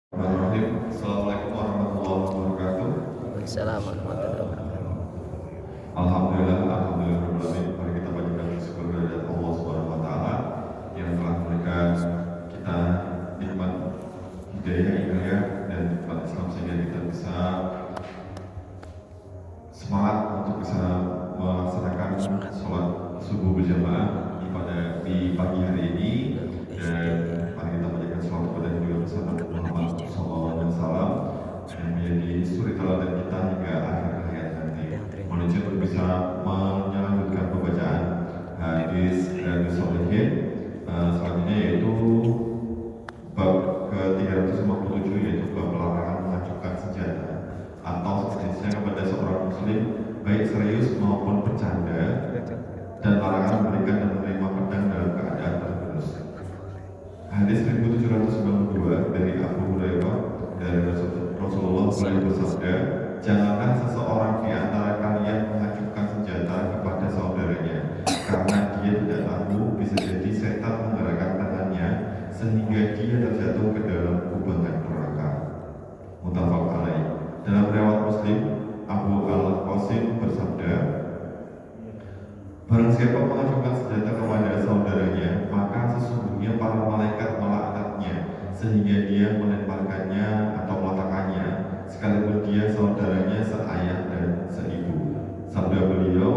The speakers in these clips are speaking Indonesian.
Assalamualaikum warahmatullahi wabarakatuh. Waalaikumsalam warahmatullahi wabarakatuh. Alhamdulillah. Mari kita panjatkan syukur kehadirat Allah Subhanahu wa taala yang telah memberikan kita nikmat hidayah dan nikmat Islam sehingga kita bisa semangat untuk bisa melaksanakan sholat subuh berjamaah di pagi hari ini, dan mari kita panjatkan sholawat kepada juga bersama Muhammad SAW yang menjadi suri teladan kita hingga akhir hayat nanti, menuju untuk bisa melanjutkan pembacaan hadis Riyadhus Shalihin selanjutnya, yaitu bab ke-357, yaitu bab larangan mengacukan senjata atau sejenisnya kepada seorang muslim baik serius maupun bercanda, dan larangan memberikan dan menerima pedang dalam keadaan tergerus. Hadis 1792 dari Abu Hurairah dari Rasulullah SAW bersabda, janganlah seseorang di antara kalian mengacukan senjata kepada saudaranya, karena dia tidak tahu, bisa jadi setan menggerakkan tangannya sehingga dia terjatuh ke dalam kubangan neraka. Muttafaq alaih. Dalam riwayat Muslim, Abu Al-Qasim bersabda, barang siapa mengacukan senjata kepada saudaranya, maka sesungguhnya para malaikat melaknatnya sehingga dia melemparkannya atau meletakkannya, sekalipun dia saudaranya seayah dan seibu. Sabda beliau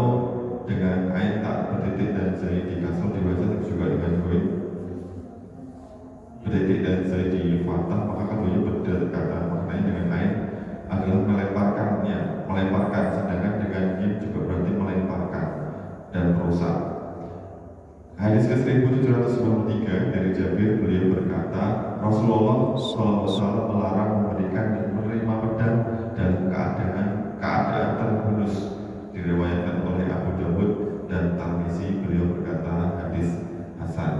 dengan ain tak bertitik dan zaid di kasur dibaca juga dengan goin bertitik dan zaid di fathah, maka keduanya berdekatan maknanya. Dengan ain adalah melemparkan, sedangkan dengan jim juga berarti melemparkan dan merusak. Hadis ke-1793 dari Jabir, beliau berkata, Rasulullah SAW melarang memberikan dan menerima pedang dalam keadaan terhunus. Diriwayatkan oleh Abu Dawud dan Tirmizi. Beliau berkata hadis hasan.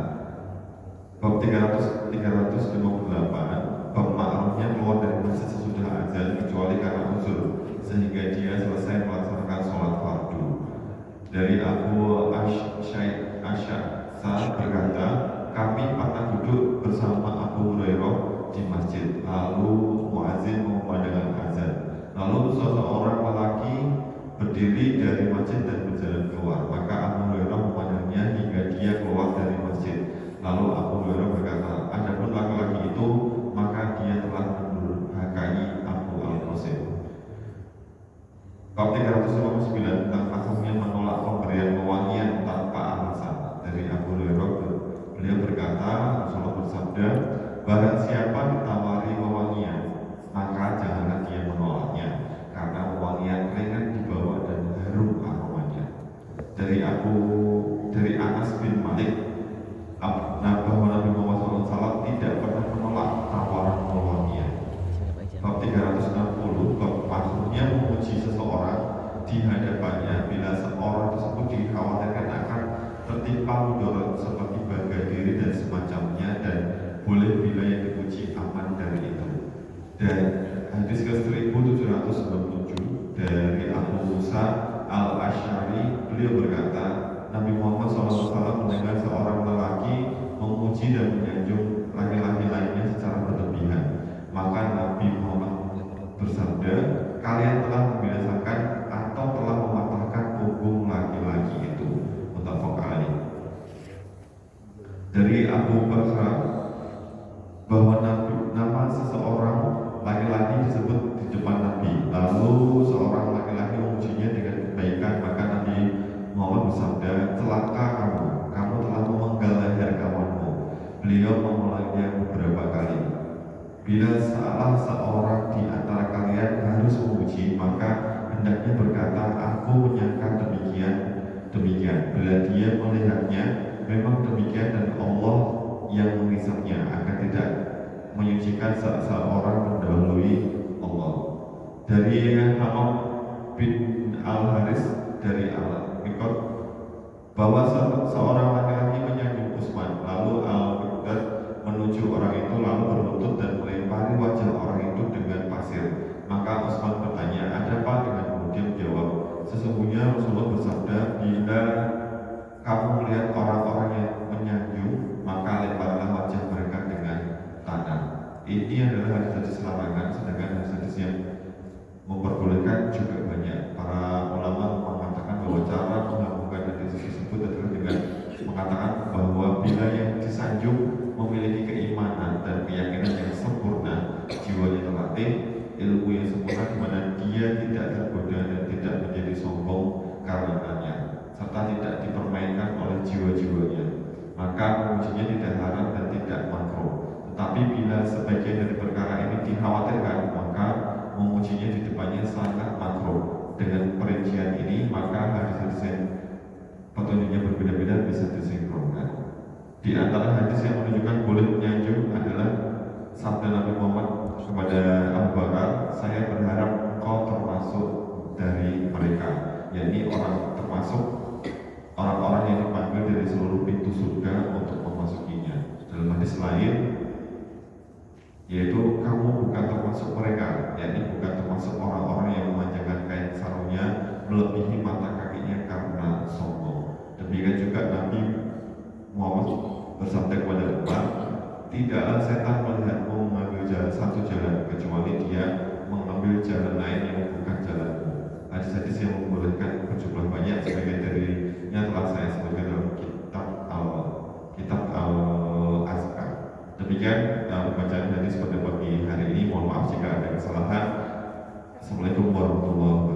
Bab 358, bab ma'rufnya keluar dari masjid sesudah azan kecuali karena uzur sehingga dia selesai melaksanakan sholat fardu. Dari Abu Asy'asa berkata, kami pernah duduk bersama Abu Hurairah di masjid, lalu muazin mengumandangkan azan. Lalu seseorang lelaki berdiri dari masjid dan berjalan keluar, maka Abu Hurairah memandangnya hingga dia keluar dari masjid. Lalu Abu Hurairah berkata, adapun laki-laki itu, maka dia telah mendurhakai Abu Al-Qasim. Bab 359 tentang haramnya menolak pemberian wewangian tanpa alasan. Dari Abu Hurairah, beliau berkata, Rasulullah bersabda, barang siapa ditawari wewangian, maka janganlah dia menolaknya, karena wewangian ringan dibawa dan harum aromanya. Dari Anas bin Malik, bahwa Nabi Muhammad SAW tidak pernah menolak tawaran wewangian. Bab 360, bab makruhnya memuji seseorang di hadapannya bila seorang tersebut dikhawatirkan akan tertimpa mudarat seperti bangga diri dan semacamnya, dan boleh bila yang dipuji aman dari itu. Dan hadis ke-1797 dari Abu Musa Al-Asy'ari, beliau berkata, Nabi Muhammad SAW mendengar seorang lelaki memuji dan menyanjung laki-laki lainnya secara berlebihan. Maka Nabi Muhammad bersabda, kalian telah membinasakan atau telah mematahkan punggung laki-laki itu. Muttafaq alaih. Dari Abu Bakar bahwa nama seseorang laki-laki disebut di depan Nabi, lalu seorang laki-laki memujinya dengan kebaikan, maka Nabi Muhammad bersabda, celaka kamu telah memenggal leher kawanmu. Beliau memulainya beberapa kali. Bila salah seorang di antara kalian harus memuji, maka hendaknya berkata, aku menyangka demikian. Bila dia melihatnya memang demikian, dan Allah yang mengisapnya, akan tidak menyucikan seseorang mendahului Allah. Dari Hamam bin Al-Haris dari Al-Mikot, bahwa seorang laki-laki menyanjung Utsman, lalu Al-Miqdad menuju orang itu, lalu berlutut dan melempari wajah orang itu dengan pasir. Maka Utsman bertanya, ada apa denganmu? Dia menjawab, sesungguhnya Rasulullah bersabda, bila kamu melihat orang-orang yang menyanjung, maka lemparlah wajah mereka dengan tanah. Ini adalah hadis hadis-hadis larangan, sedangkan hadis-hadis yang memperbolehkan juga banyak. Para ulama mengatakan bahwa cara menggabungkan hadis tersebut adalah dengan mengatakan bahwa bila yang disanjung memiliki keimanan dan keyakinan yang sempurna, jiwanya terlatih, ilmu yang sempurna di mana dia tidak tergoda dan tidak menjadi sombong karenanya, serta tidak dipermainkan oleh jiwa-jiwanya, maka memujinya tidak haram dan tidak makruh. Tetapi bila sebagian dari perkara ini dikhawatirkan, maka memujinya di depannya sangat makruh. Dengan perincian ini, maka hadis-hadis yang petunjuknya berbeda-beda bisa disinkronkan. Di antara hadis yang menunjukkan boleh menyanjung adalah sabda Nabi Muhammad kepada Abu Bakar, saya berharap kau termasuk dari mereka, yakni termasuk orang-orang yang dipanggil dari seluruh pintu surga untuk memasukinya. Dalam hadis lain, yaitu kamu bukan termasuk mereka, yakni bukan termasuk orang-orang yang memanjangkan kain sarungnya melebihi mata kakinya karena sombong. Demikian juga Nabi Muhammad bersabda kepada umat, tidaklah setan melihatmu mengambil satu jalan kecuali dia mengambil jalan lain yang bukan jalanmu. Hadis-hadis yang membolehkan berjumlah banyak, sebagian darinya telah saya sebutkan dalam kitab Al-Azkar. Demikian pembacaan hadis pada pagi hari ini. Mohon maaf jika ada kesalahan. Assalamualaikum warahmatullahi wabarakatuh.